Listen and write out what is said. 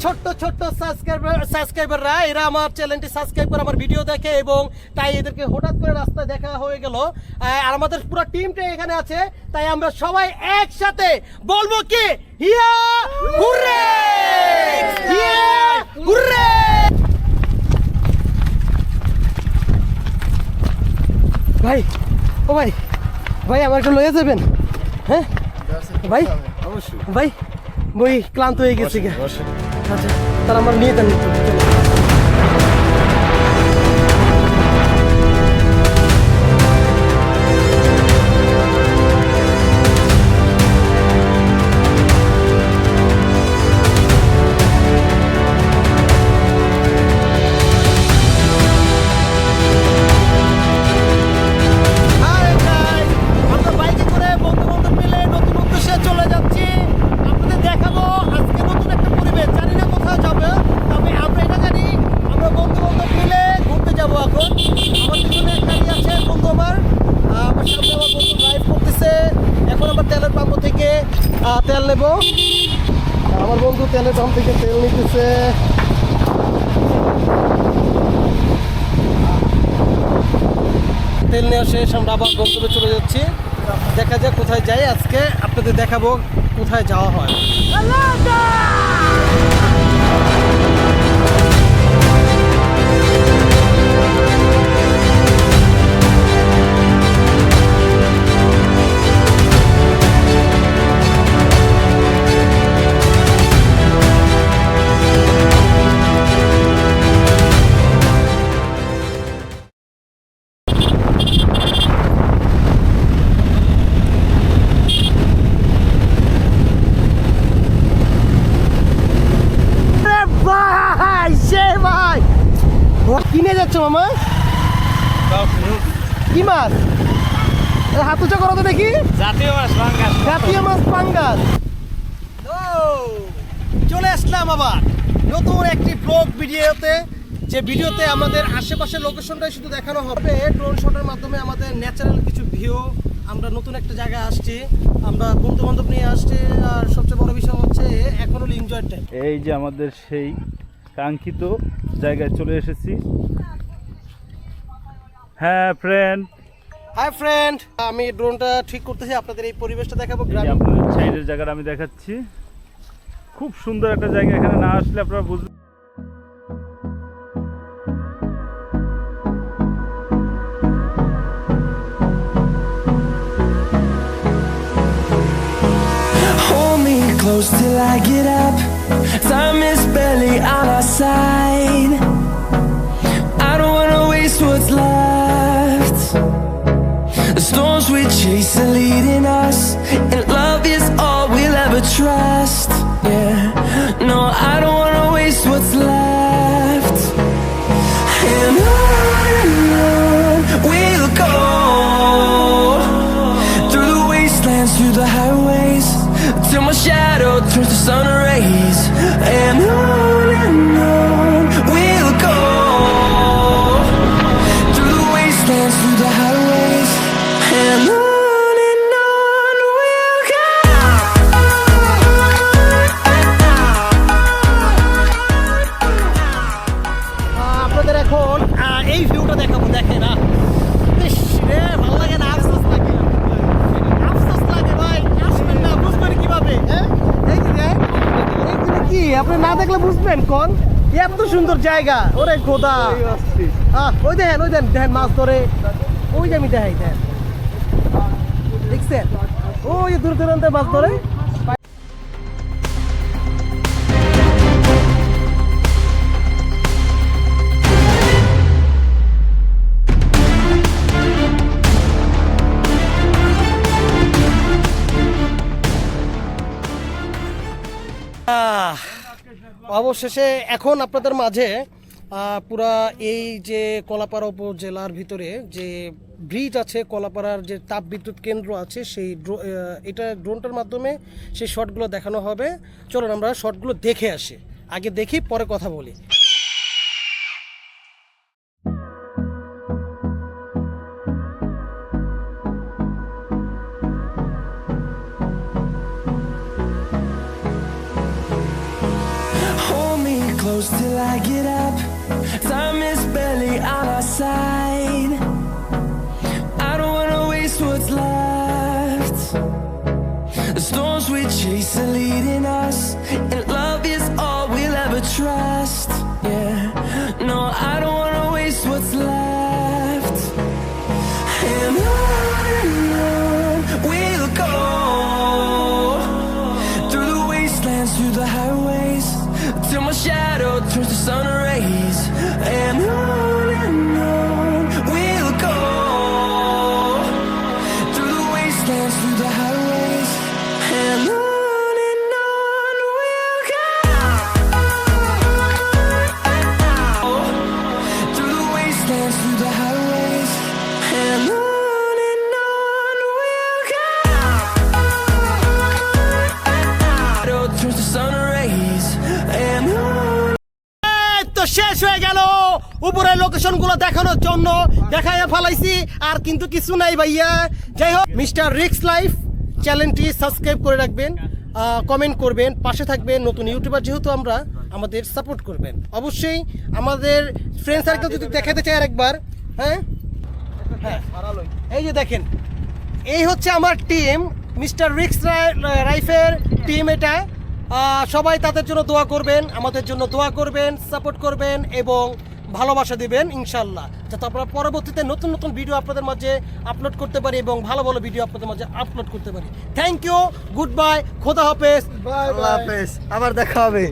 ছোট্ট ছোট্ট সাবস্ক্রাইবাররা এরা আমার চ্যানেলটি সাবস্ক্রাইব করে আমার ভিডিও দেখে এবং তাই এদেরকে হঠাৎ করে রাস্তায় দেখা হয়ে গেল। আর আমাদের পুরো টিমটা এখানে আছে, তাই আমরা সবাই একসাথে বলবো কি হিয়া হুররে, হিয়া হুররে। ভাই ও ভাই ভাই আমার একটু লয়ে যাবেন? হ্যাঁ ভাই অবশ্যই ভাই বই ক্লান্ত হয়ে গেছে। আচ্ছা তাহলে আমার নিয়ে যান। তেল নেব, আমার বন্ধু তেলের পাম্প থেকে তেল নিতেছে। তেল নেওয়া শেষ, আমরা আবার গন্তব্যে চলে যাচ্ছি। দেখা যাক কোথায় যাই, আজকে আপনাদের দেখাবো কোথায় যাওয়া হয়। কিনে যাচ্ছ মামা? কি মাছ? হাত উঁচা করো তো দেখি। জাতীয় মাছ পাঙ্গাস। জাতীয় মাছ পাঙ্গাস। চলে আসলাম আবার নতুন একটি ব্লগ ভিডিওতে, যে ভিডিওতে আমাদের আশেপাশের লোকেশনটাই শুধু দেখানো হবে। ড্রোন শটের মাধ্যমে আমাদের ন্যাচারাল কিছু ভিউ। আমরা নতুন একটা জায়গায় আসছি, আমরা বন্ধু বান্ধব নিয়ে আসছি, আর সবচেয়ে বড় বিষয় হচ্ছে এখন হলো এনজয়ের টাইম। এই যে আমাদের সেই কাঙ্ক্ষিত জায়গায় চলে এসেছি। হ্যাঁ ফ্রেন্ড, হাই ফ্রেন্ড, আমি ড্রোনটা ঠিক করতেছি, আপনাদের এই পরিবেশটা দেখাবো। আপনাদের সাইডের জায়গাটা আমি দেখাচ্ছি। খুব সুন্দর একটা জায়গা, এখানে না আসলে আপনারা বুঝবেন। Close till I get up. Time is barely on our side. I don't wanna waste what's left. The storms we chase are leading us, and love is all we'll ever trust. Yeah, no, I don't wanna waste what's left. And on we'll go, through the wastelands, through the highways, till my shadow turns to sun rays. And on we'll go, through the wastelands, through the highways, and on we'll go. আপনাদের এখন এই ভিউটা দেখাবো। দেখে না রে, ভালো লাগে না? আফসোস লাগে, আফসোস লাগে ভাই। আসবেন না, বুঝবেন কিভাবে? হ্যাঁ এইখানে কি আপনি না দেখলে বুঝবেন কোন এত সুন্দর জায়গা। ওরে খোদা, ওই দেখেন, ওই দেখেন মাছ ধরে, ওই যে আমি দেখাই, দেখেন দেখছেন, ওই দূর দূরান্তে মাছ ধরে। অবশেষে এখন আপনাদের মাঝে পুরা এই যে কলাপাড়া উপজেলার ভিতরে যে ব্রিজ আছে, কলাপাড়ার যে তাপবিদ্যুৎ কেন্দ্র আছে, সেই এটা ড্রোনটার মাধ্যমে সেই শটগুলো দেখানো হবে। চলুন আমরা শটগুলো দেখে আসি, আগে দেখি পরে কথা বলি। past. Yeah, no, I don't wanna waste what's left. And on we'll go, through the wastelands, through the highways, till my shadow turns to sun rays. And on we'll go, through the wastelands, through the highways, and on we'll go. Through the wastelands, through the highways, and on we'll go. Shadow turns to sun rays, and on. এই তো শেষ হয়ে গেল উপরের location গুলো দেখানোর জন্য, দেখাইয়া ফেলাইছি আর কিন্তু কিছু নাই ভাইয়া। যাই হোক, মিস্টার রিক্স লাইফ চ্যানেলটি সাবস্ক্রাইব করে রাখবেন, কমেন্ট করবেন, পাশে থাকবেন। নতুন ইউটিউবার যেহেতু আমরা, আমাদের সাপোর্ট করবেন অবশ্যই। আমাদের ফ্রেন্ড সার্কেল যদি দেখাতে চাই আরেকবার, হ্যাঁ হ্যাঁ, এই যে দেখেন, এই হচ্ছে আমার টিম, মিস্টার রিক্স লাইফের টিম এটা। সবাই তাদের জন্য দোয়া করবেন, আমাদের জন্য দোয়া করবেন, সাপোর্ট করবেন এবং ভালোবাসা দিবেন ইনশাল্লাহ, যাতে আমরা পরবর্তীতে নতুন নতুন ভিডিও আপনাদের মাঝে আপলোড করতে পারি এবং ভালো ভালো ভিডিও আপনাদের মাঝে আপলোড করতে পারি। থ্যাংক ইউ, গুড বাই, খোদা হাফেজ, আল্লাহ হাফেজ, আবার দেখা হবে।